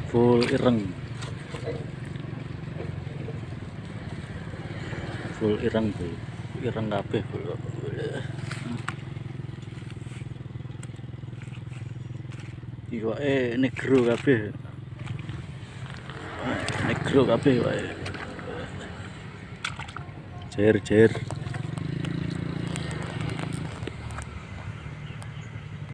full ireng, tuh ireng kabeh full. Iwake negro kabeh, wae. Jair